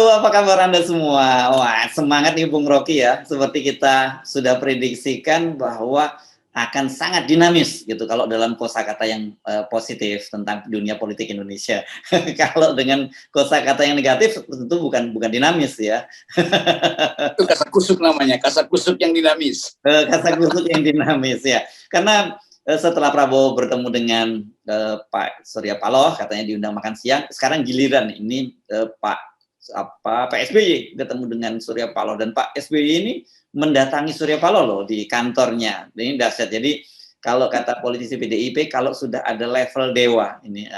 apa kabar Anda semua? Wah, semangat nih Bung Rocky ya. Seperti kita sudah prediksikan bahwa akan sangat dinamis gitu kalau dalam kosakata yang positif tentang dunia politik Indonesia. Kalau dengan kosakata yang negatif tentu bukan dinamis ya. Itu kasakusuk namanya, kasakusuk yang dinamis. Kasakusuk yang dinamis ya. Karena setelah Prabowo bertemu dengan Pak Surya Paloh katanya diundang makan siang, sekarang giliran ini Pak SBY ketemu dengan Surya Paloh, dan Pak SBY ini mendatangi Surya Paloh loh di kantornya. Ini dahsyat. Jadi kalau kata politisi PDIP, kalau sudah ada level dewa ini,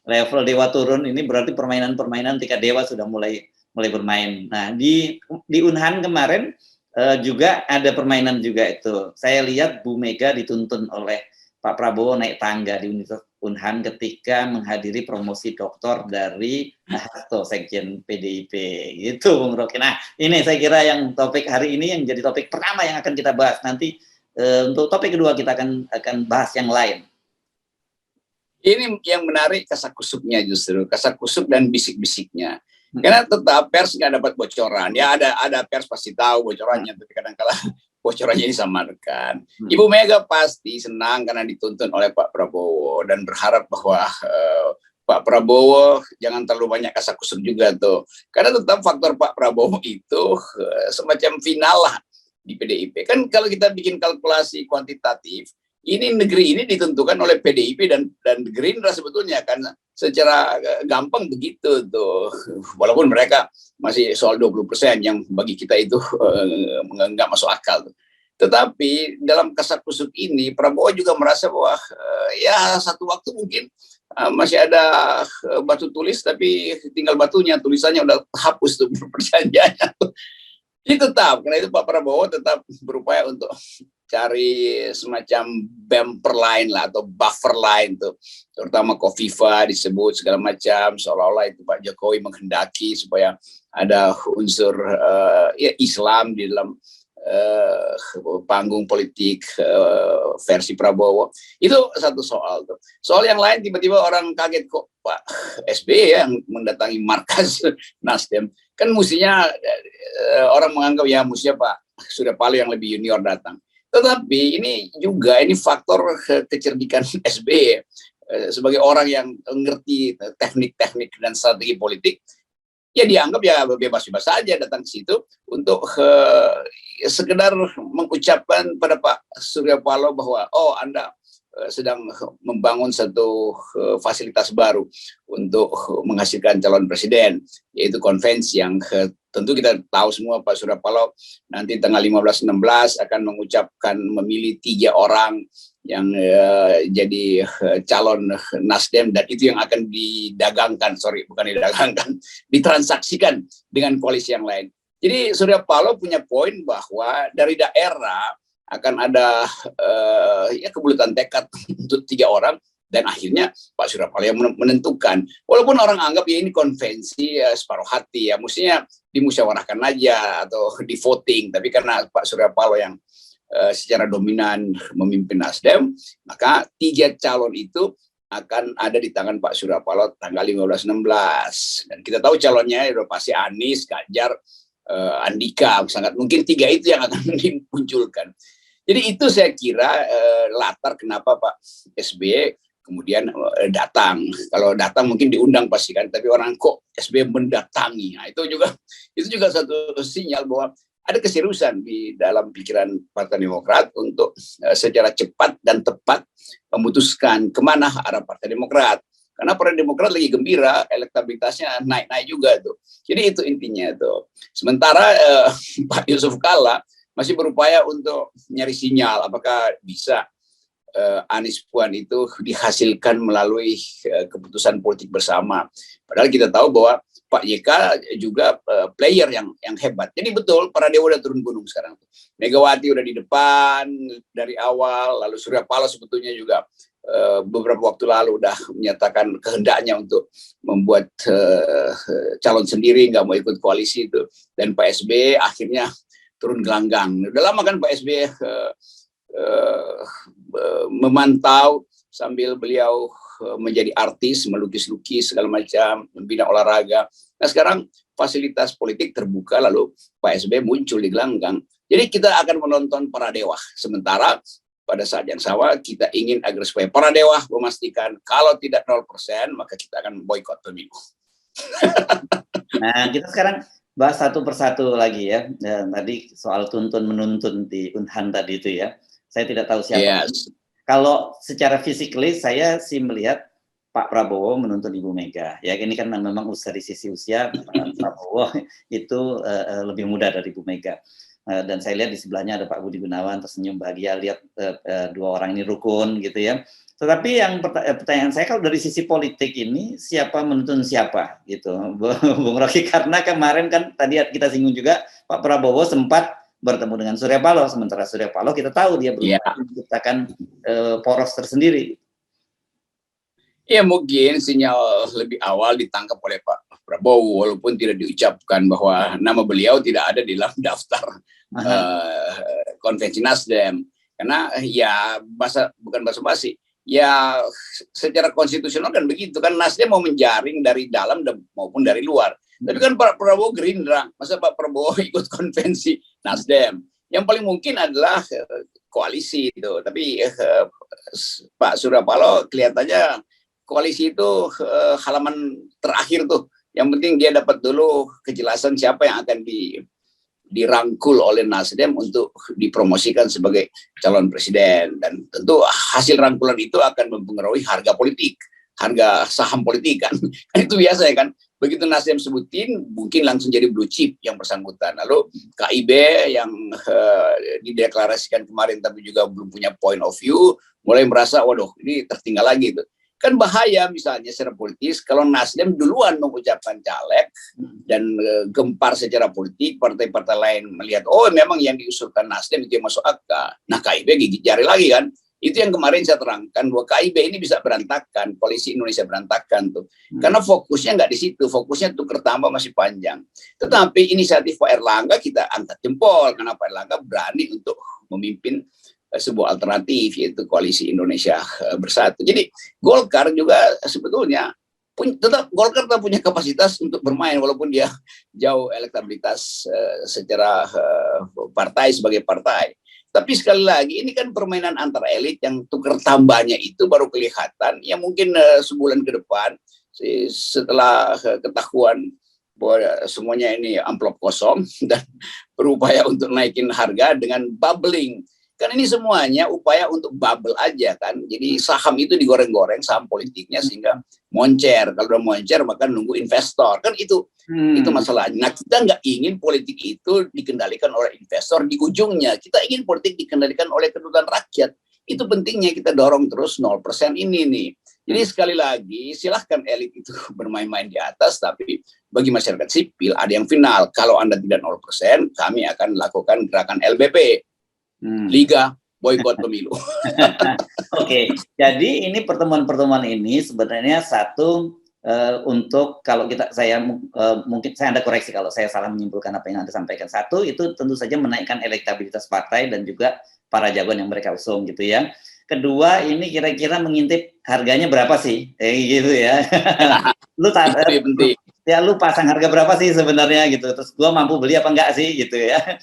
level dewa turun, ini berarti permainan-permainan tingkat dewa sudah mulai bermain. Nah, di Unhan kemarin juga ada permainan juga itu. Saya lihat Bu Mega dituntun oleh Pak Prabowo naik tangga di Universitas Unhan ketika menghadiri promosi doktor dari Hasto, Sekjen PDIP. Gitu, Bung Rocky. Nah, ini saya kira yang topik hari ini yang jadi topik pertama yang akan kita bahas. Nanti untuk topik kedua kita akan bahas yang lain. Ini yang menarik kasakusuknya, justru kasakusuk dan bisik-bisiknya. Karena tetap pers nggak dapat bocoran. Ya ada pers pasti tahu bocorannya, tapi kadang-kala bocorannya disamarkan. Ibu Mega pasti senang karena dituntun oleh Pak Prabowo dan berharap bahwa Pak Prabowo jangan terlalu banyak kasakusuk juga tuh. Karena tetap faktor Pak Prabowo itu semacam final lah di PDIP. Kan kalau kita bikin kalkulasi kuantitatif, ini negeri ini ditentukan oleh PDIP dan Gerindra sebetulnya, kan secara gampang begitu tuh. Walaupun mereka masih soal 20% yang bagi kita itu nggak masuk akal tuh. Tetapi dalam kasakusuk ini Prabowo juga merasa bahwa ya satu waktu mungkin masih ada batu tulis tapi tinggal batunya, tulisannya udah hapus tuh perjanjiannya. Itu tetap, karena itu Pak Prabowo tetap berupaya untuk cari semacam bumper line lah atau buffer line tuh, terutama Kofifa disebut segala macam, seolah-olah itu Pak Jokowi menghendaki supaya ada unsur ya Islam di dalam panggung politik versi Prabowo. Itu satu soal tuh. Soal yang lain, tiba-tiba orang kaget kok Pak SBY yang mendatangi markas Nasdem. Kan mestinya orang menganggap ya mestinya Pak Surya Paloh yang lebih junior datang. Tetapi ini juga faktor kecerdikan SBY sebagai orang yang ngerti teknik-teknik dan strategi politik. Ya dianggap ya bebas-bebas saja datang ke situ untuk sekedar mengucapkan pada Pak Surya Paloh bahwa Anda sedang membangun satu fasilitas baru untuk menghasilkan calon presiden, yaitu konvensi yang tentu kita tahu semua Pak Surya Paloh nanti tanggal 15-16 akan mengucapkan memilih 3 orang yang jadi calon Nasdem, dan itu yang akan ditransaksikan dengan koalisi yang lain. Jadi Surya Paloh punya poin bahwa dari daerah akan ada kebulatan tekad untuk 3 orang, dan akhirnya Pak Surya Paloh yang menentukan. Walaupun orang anggap ya ini konvensi separuh hati, ya mestinya dimusyawarahkan aja atau di voting, tapi karena Pak Surya Paloh yang secara dominan memimpin Nasdem, maka 3 calon itu akan ada di tangan Pak Surya Paloh tanggal 15-16. Dan kita tahu calonnya udah pasti Anies, Ganjar, Andika, sangat mungkin 3 itu yang akan dimunculkan. Jadi itu saya kira latar kenapa Pak SBY kemudian datang. Kalau datang mungkin diundang pasti kan, tapi orang kok SBY mendatangi. Nah, itu juga satu sinyal bahwa ada keseriusan di dalam pikiran Partai Demokrat untuk secara cepat dan tepat memutuskan kemana arah Partai Demokrat. Karena Partai Demokrat lagi gembira, elektabilitasnya naik-naik juga tuh. Jadi itu intinya tuh. Sementara Pak Yusuf Kalla masih berupaya untuk nyari sinyal apakah bisa Anies Puan itu dihasilkan melalui keputusan politik bersama. Padahal kita tahu bahwa Pak YK juga player yang hebat. Jadi betul, para dewa udah turun gunung sekarang. Megawati udah di depan dari awal, lalu Surya Paloh sebetulnya juga beberapa waktu lalu udah menyatakan kehendaknya untuk membuat calon sendiri, nggak mau ikut koalisi itu. Dan Pak SBY akhirnya turun gelanggang. Udah lama kan Pak SBY memantau sambil beliau menjadi artis, melukis-lukis segala macam, membina olahraga. Nah sekarang fasilitas politik terbuka, lalu Pak SBY muncul di gelanggang. Jadi kita akan menonton para dewa. Sementara pada saat yang sama kita ingin agar supaya para dewa memastikan kalau tidak 0% maka kita akan boikot pemilu. Nah, kita sekarang bahas satu persatu lagi ya. Tadi soal tuntun menuntun di Unhan tadi itu ya. Saya tidak tahu siapa. Yes. Kalau secara physically saya sih melihat Pak Prabowo menuntun Ibu Mega. Ya, ini kan memang dari sisi usia Pak Prabowo itu lebih muda dari Ibu Mega. Dan saya lihat di sebelahnya ada Pak Budi Gunawan tersenyum bahagia lihat dua orang ini rukun gitu ya. Tetapi yang pertanyaan saya kalau dari sisi politik ini siapa menuntun siapa gitu, Bung Rocky, karena kemarin kan tadi kita singgung juga Pak Prabowo sempat bertemu dengan Surya Paloh, sementara Surya Paloh kita tahu dia berupaya menciptakan poros tersendiri. Ya mungkin sinyal lebih awal ditangkap oleh Pak Prabowo walaupun tidak diucapkan bahwa nama beliau tidak ada di dalam daftar konvensi Nasdem, karena ya bukan basa-basi. Ya secara konstitusional kan begitu kan, Nasdem mau menjaring dari dalam maupun dari luar. Tapi kan Pak Prabowo Gerindra, masa Pak Prabowo ikut konvensi Nasdem? Yang paling mungkin adalah koalisi itu. Tapi Pak Surya Paloh kelihatannya koalisi itu halaman terakhir tuh. Yang penting dia dapat dulu kejelasan siapa yang akan dirangkul oleh Nasdem untuk dipromosikan sebagai calon presiden, dan tentu hasil rangkulan itu akan mempengaruhi harga politik, harga saham politik kan. Itu biasa ya kan, begitu Nasdem sebutin mungkin langsung jadi blue chip yang bersangkutan. Lalu KIB yang dideklarasikan kemarin tapi juga belum punya point of view mulai merasa waduh ini tertinggal lagi itu. Kan bahaya misalnya secara politis kalau Nasdem duluan mengucapkan caleg dan gempar secara politik, partai-partai lain melihat oh memang yang diusulkan Nasdem itu yang masuk akal. Nah KIB gigit jari lagi kan. Itu yang kemarin saya terangkan bahwa KIB ini bisa berantakan, koalisi Indonesia berantakan tuh. Karena fokusnya nggak di situ, fokusnya tukar tambah masih panjang. Tetapi inisiatif Pak Erlangga kita angkat jempol karena Pak Erlangga berani untuk memimpin sebuah alternatif yaitu koalisi Indonesia Bersatu. Jadi Golkar juga sebetulnya Golkar tetap punya kapasitas untuk bermain walaupun dia jauh elektabilitas secara partai sebagai partai. Tapi sekali lagi ini kan permainan antar elit yang tukar tambahnya itu baru kelihatan ya mungkin sebulan ke depan setelah ketahuan bahwa semuanya ini amplop kosong dan berupaya untuk naikin harga dengan bubbling. Kan ini semuanya upaya untuk bubble aja kan. Jadi saham itu digoreng-goreng, saham politiknya sehingga moncer. Kalau udah moncer maka nunggu investor. Kan itu masalahnya. Nah kita nggak ingin politik itu dikendalikan oleh investor di ujungnya. Kita ingin politik dikendalikan oleh kedaulatan rakyat. Itu pentingnya kita dorong terus 0% ini nih. Jadi sekali lagi silahkan elit itu bermain-main di atas, tapi bagi masyarakat sipil ada yang final. Kalau Anda tidak 0%, kami akan lakukan gerakan LBP. Liga boikot pemilu. Oke, jadi ini pertemuan-pertemuan ini sebenarnya satu untuk kalau saya mungkin saya ada koreksi kalau saya salah menyimpulkan apa yang Anda sampaikan. Satu itu tentu saja menaikkan elektabilitas partai dan juga para jagoan yang mereka usung gitu ya. Kedua ini kira-kira mengintip harganya berapa sih, gitu ya. Lu pasang harga berapa sih sebenarnya gitu, terus gua mampu beli apa enggak sih gitu ya.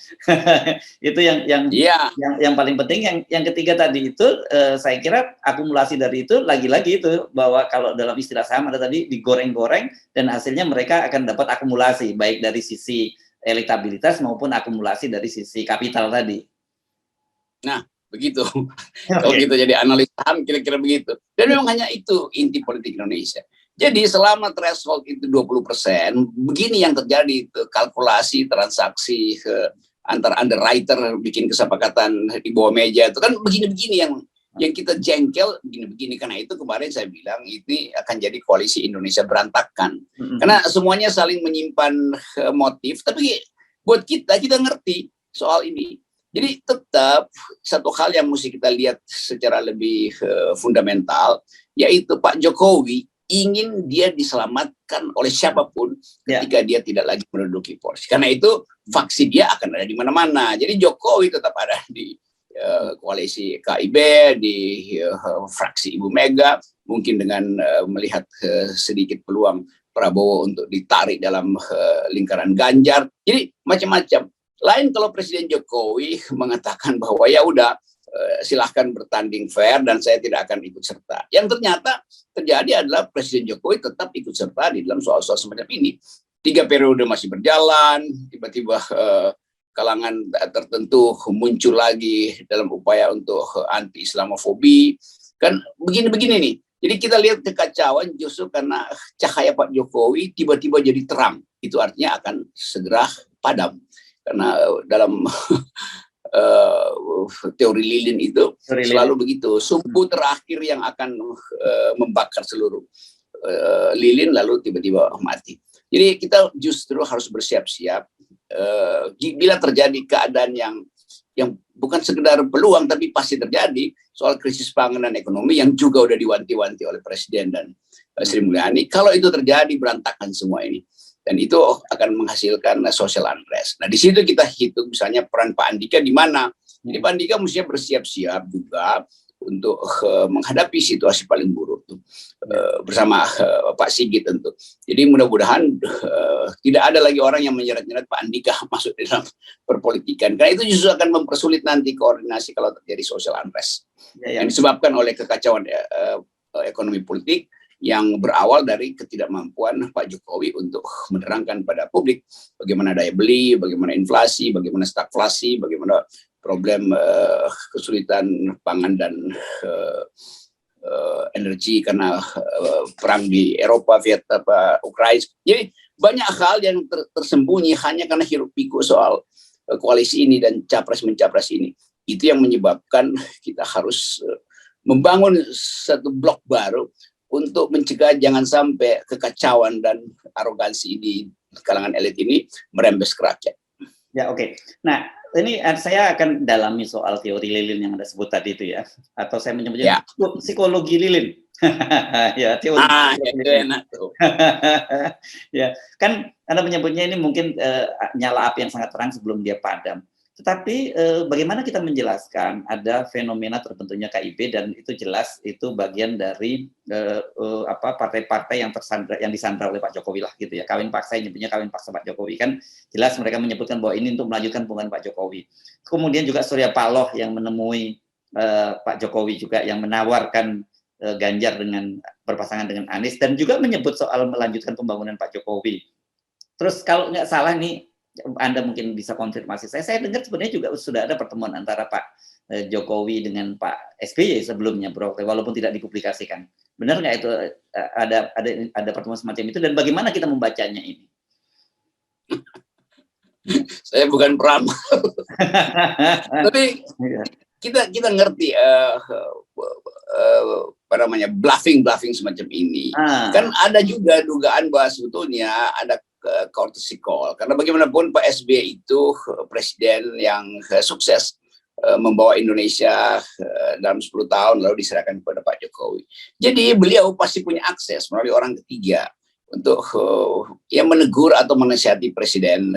Itu yang paling penting. Yang ketiga tadi itu saya kira akumulasi dari itu lagi-lagi itu bahwa kalau dalam istilah saham ada tadi digoreng-goreng dan hasilnya mereka akan dapat akumulasi baik dari sisi elektabilitas maupun akumulasi dari sisi kapital tadi. Nah begitu. Kalau kita jadi analis saham kira-kira begitu. Dan memang hanya itu inti politik Indonesia. Jadi selama threshold itu 20%, begini yang terjadi, kalkulasi transaksi antar underwriter bikin kesepakatan di bawah meja itu kan begini-begini yang kita jengkel begini-begini. Karena itu kemarin saya bilang ini akan jadi koalisi Indonesia berantakan. Karena semuanya saling menyimpan motif, tapi buat kita ngerti soal ini. Jadi tetap satu hal yang mesti kita lihat secara lebih fundamental, yaitu Pak Jokowi ingin dia diselamatkan oleh siapapun ketika dia tidak lagi menduduki porsi. Karena itu faksi dia akan ada di mana-mana. Jadi Jokowi tetap ada di koalisi KIB, di fraksi Ibu Mega, mungkin dengan melihat sedikit peluang Prabowo untuk ditarik dalam lingkaran Ganjar. Jadi macam-macam. Lain kalau Presiden Jokowi mengatakan bahwa ya udah silahkan bertanding fair dan saya tidak akan ikut serta. Yang ternyata terjadi adalah Presiden Jokowi tetap ikut serta di dalam soal-soal semacam ini. 3 periode masih berjalan, tiba-tiba kalangan tertentu muncul lagi dalam upaya untuk anti-Islamofobi. Kan begini-begini nih. Jadi kita lihat kekacauan justru karena cahaya Pak Jokowi tiba-tiba jadi terang. Itu artinya akan segera padam. Karena dalam teori lilin itu selalu begitu. Sumbu terakhir yang akan membakar seluruh lilin lalu tiba-tiba mati. Jadi kita justru harus bersiap-siap bila terjadi keadaan yang bukan sekedar peluang tapi pasti terjadi soal krisis pangan dan ekonomi yang juga udah diwanti-wanti oleh Presiden dan Sri Mulyani. Kalau itu terjadi berantakan semua ini. Dan itu akan menghasilkan social unrest. Nah, di situ kita hitung misalnya peran Pak Andika di mana. Jadi Pak Andika mestinya bersiap-siap juga untuk menghadapi situasi paling buruk tuh, bersama Pak Sigit tentu. Jadi mudah-mudahan tidak ada lagi orang yang menyeret-nyeret Pak Andika masuk di dalam perpolitikan. Karena itu justru akan mempersulit nanti koordinasi kalau terjadi social unrest. Yang disebabkan oleh kekacauan ekonomi politik yang berawal dari ketidakmampuan Pak Jokowi untuk menerangkan pada publik bagaimana daya beli, bagaimana inflasi, bagaimana stagflasi, bagaimana problem kesulitan pangan dan energi karena perang di Eropa, Vietnam, Ukraina. Jadi banyak hal yang tersembunyi hanya karena hiruk pikuk soal koalisi ini dan capres-mencapres ini. Itu yang menyebabkan kita harus membangun satu blok baru untuk mencegah jangan sampai kekacauan dan arogansi di kalangan elit ini merembes ke rakyat. Ya, oke. Nah, ini saya akan dalami soal teori lilin yang Anda sebut tadi itu ya. Atau saya menyebutnya psikologi lilin. Ya, teori. Itu enak tuh. Ya, kan Anda menyebutnya ini mungkin nyala api yang sangat terang sebelum dia padam. Tetapi bagaimana kita menjelaskan ada fenomena terbentuknya KIP dan itu jelas itu bagian dari partai-partai yang disandra oleh Pak Jokowi lah gitu ya, kawin paksa, nyebutnya kawin paksa Pak Jokowi, kan jelas mereka menyebutkan bahwa ini untuk melanjutkan hubungan Pak Jokowi. Kemudian juga Surya Paloh yang menemui Pak Jokowi juga yang menawarkan Ganjar dengan berpasangan dengan Anies dan juga menyebut soal melanjutkan pembangunan Pak Jokowi. Terus kalau nggak salah nih, Anda mungkin bisa konfirmasi saya dengar sebenarnya juga sudah ada pertemuan antara Pak Jokowi dengan Pak SBY sebelumnya, Bro, walaupun tidak dipublikasikan. Benar nggak itu ada pertemuan semacam itu dan bagaimana kita membacanya ini? Saya bukan peramal, tapi kita ngerti apa namanya bluffing semacam ini. Kan ada juga dugaan bahwa sebetulnya ada courtesy call, karena bagaimanapun Pak SBY itu presiden yang sukses membawa Indonesia dalam 10 tahun lalu diserahkan kepada Pak Jokowi. Jadi beliau pasti punya akses melalui orang ketiga untuk menegur atau menasihati Presiden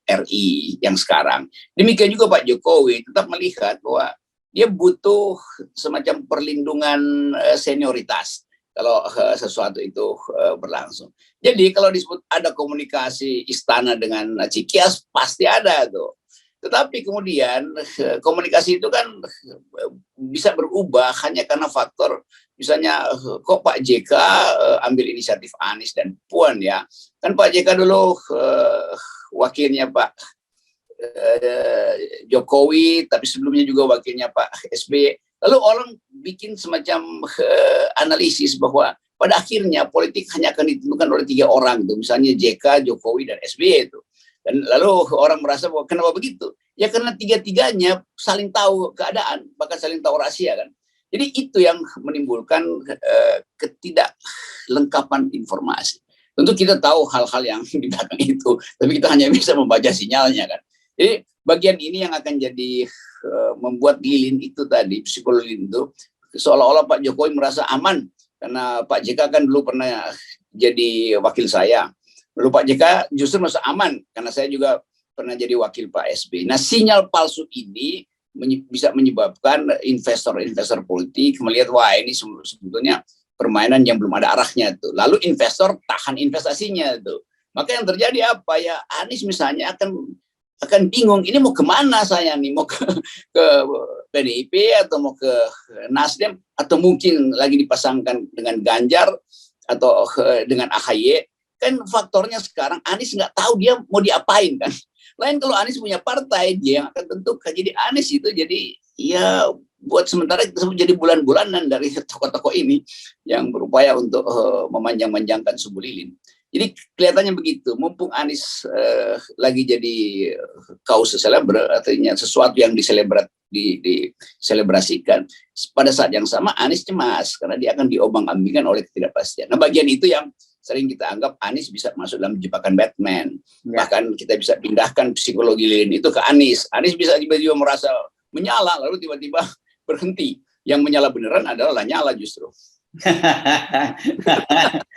RI yang sekarang. Demikian juga Pak Jokowi tetap melihat bahwa dia butuh semacam perlindungan senioritas kalau sesuatu itu berlangsung. Jadi kalau disebut ada komunikasi istana dengan Cikias, pasti ada tuh. Tetapi kemudian komunikasi itu kan bisa berubah hanya karena faktor misalnya kok Pak JK ambil inisiatif Anies dan Puan ya. Kan Pak JK dulu wakilnya Pak Jokowi, tapi sebelumnya juga wakilnya Pak SBY. Lalu orang bikin semacam analisis bahwa pada akhirnya politik hanya akan ditentukan oleh 3 orang tuh, misalnya JK, Jokowi dan SBY itu. Dan lalu orang merasa bahwa kenapa begitu? Ya karena 3-tiganya saling tahu keadaan, bahkan saling tahu rahasia kan. Jadi itu yang menimbulkan ketidaklengkapan informasi. Tentu kita tahu hal-hal yang di belakang itu, tapi kita hanya bisa membaca sinyalnya kan. Jadi bagian ini yang akan jadi membuat lilin itu tadi, psikologi lilin itu, seolah-olah Pak Jokowi merasa aman karena Pak JK kan dulu pernah jadi wakil saya. Lalu Pak JK justru merasa aman karena saya juga pernah jadi wakil Pak SBY. Nah, sinyal palsu ini bisa menyebabkan investor-investor politik melihat wah ini sebetulnya permainan yang belum ada arahnya tuh. Lalu investor tahan investasinya tuh. Maka yang terjadi apa ya? Anies misalnya akan bingung, ini mau kemana saya nih, mau ke PDIP atau mau ke Nasdem, atau mungkin lagi dipasangkan dengan Ganjar atau dengan AHY. Kan faktornya sekarang Anies nggak tahu dia mau diapain kan. Lain kalau Anies punya partai, dia yang akan tentukan. Jadi Anies itu jadi ya buat sementara kita sebut jadi bulan-bulanan dari tokoh-tokoh ini yang berupaya untuk memanjang-manjangkan Subu Lilin. Jadi kelihatannya begitu, mumpung Anies lagi jadi kaus selebrat, artinya sesuatu yang diselebrasikan. Pada saat yang sama Anies cemas karena dia akan diobang-ambingkan oleh ketidakpastian. Nah, bagian itu yang sering kita anggap Anies bisa masuk dalam jebakan Batman. Ya. Bahkan kita bisa pindahkan psikologi Lilin itu ke Anies. Anies bisa tiba-tiba merasa menyala, lalu tiba-tiba berhenti. Yang menyala beneran adalah Lanyala justru.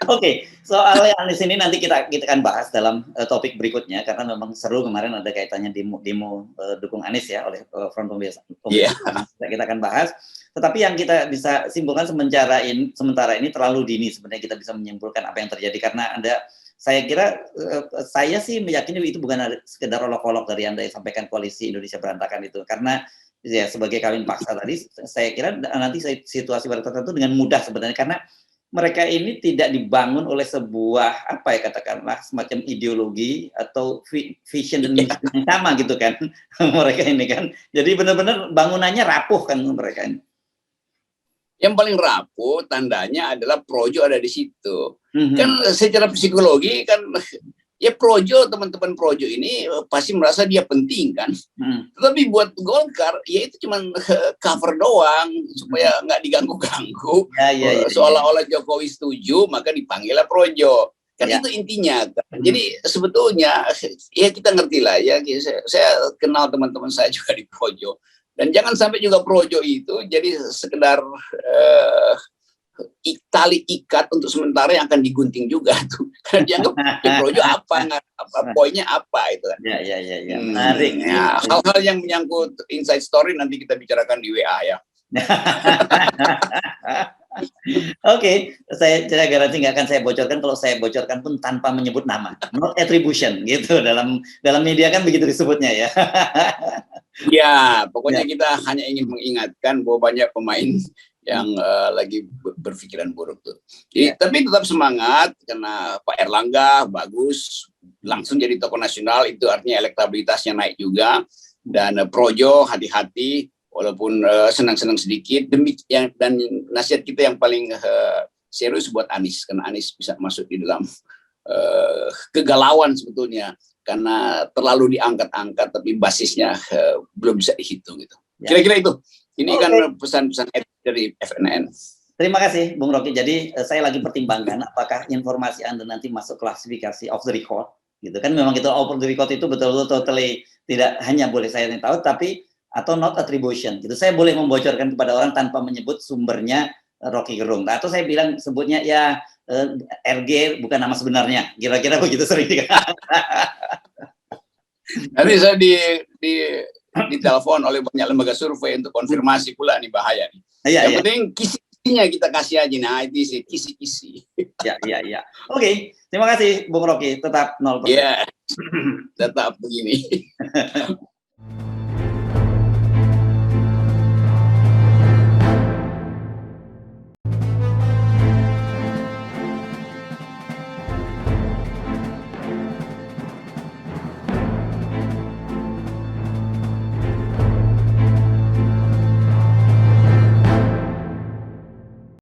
Oke, soal Anies ini nanti kita akan bahas dalam topik berikutnya karena memang seru, kemarin ada kaitannya demo dukung Anies ya oleh Front Pembela. Kita akan bahas. Tetapi yang kita bisa simpulkan sementara ini terlalu dini sebenarnya kita bisa menyimpulkan apa yang terjadi, karena saya kira saya sih meyakini itu bukan sekedar olok-olok dari Anda yang sampaikan koalisi Indonesia Berantakan itu, karena ya sebagai kawin paksa tadi, saya kira nanti situasi pada tertentu dengan mudah sebenarnya, karena mereka ini tidak dibangun oleh sebuah apa ya katakanlah semacam ideologi atau vision dan misi yang sama gitu kan mereka ini kan, jadi benar-benar bangunannya rapuh kan mereka ini. Yang paling rapuh tandanya adalah Projo ada di situ. Kan secara psikologi kan ya Projo, teman-teman Projo ini pasti merasa dia penting kan. Tetapi buat Golkar ya itu cuma cover doang supaya nggak diganggu-ganggu. Seolah-olah Jokowi setuju maka dipanggillah Projo. Kan itu intinya kan. Jadi sebetulnya ya kita ngerti lah ya. Saya kenal teman-teman saya juga di Projo. Dan jangan sampai juga Projo itu jadi sekedar tali ikat untuk sementara yang akan digunting juga tuh. Karena dianggap Projo apa poinnya apa itu kan. Ya. Menarik. Hal-hal yang menyangkut inside story nanti kita bicarakan di WA ya. Oke, saya garansi nggak akan saya bocorkan. Kalau saya bocorkan pun tanpa menyebut nama, not attribution gitu, dalam media kan begitu disebutnya ya. Ya, pokoknya kita hanya ingin mengingatkan bahwa banyak pemain yang lagi berpikiran buruk tuh. Jadi, tapi tetap semangat karena Pak Erlangga bagus, langsung jadi tokoh nasional, itu artinya elektabilitasnya naik juga. Dan Projo hati-hati, walaupun senang-senang sedikit. Dan nasihat kita yang paling serius buat Anies, karena Anies bisa masuk di dalam kegalauan sebetulnya. Karena terlalu diangkat-angkat tapi basisnya belum bisa dihitung gitu. Kira-kira itu. Ini kan pesan-pesan dari FNN. Terima kasih Bung Rocky. Jadi saya lagi pertimbangkan apakah informasi Anda nanti masuk klasifikasi off the record gitu kan. Memang itu off the record itu betul-betul totally tidak hanya boleh saya yang tahu, tapi atau not attribution gitu. Saya boleh membocorkan kepada orang tanpa menyebut sumbernya Rocky Gerung. Atau saya bilang sebutnya ya RG bukan nama sebenarnya, kira-kira begitu sering. Nanti saya ditelepon oleh banyak lembaga survei untuk konfirmasi pula nih bahaya nih. Yang penting kisi-kisinya kita kasih aja, nah itu sih kisi-kisi. Ya. Oke, terima kasih Bung Rocky, tetap 0%. Ya, tetap begini.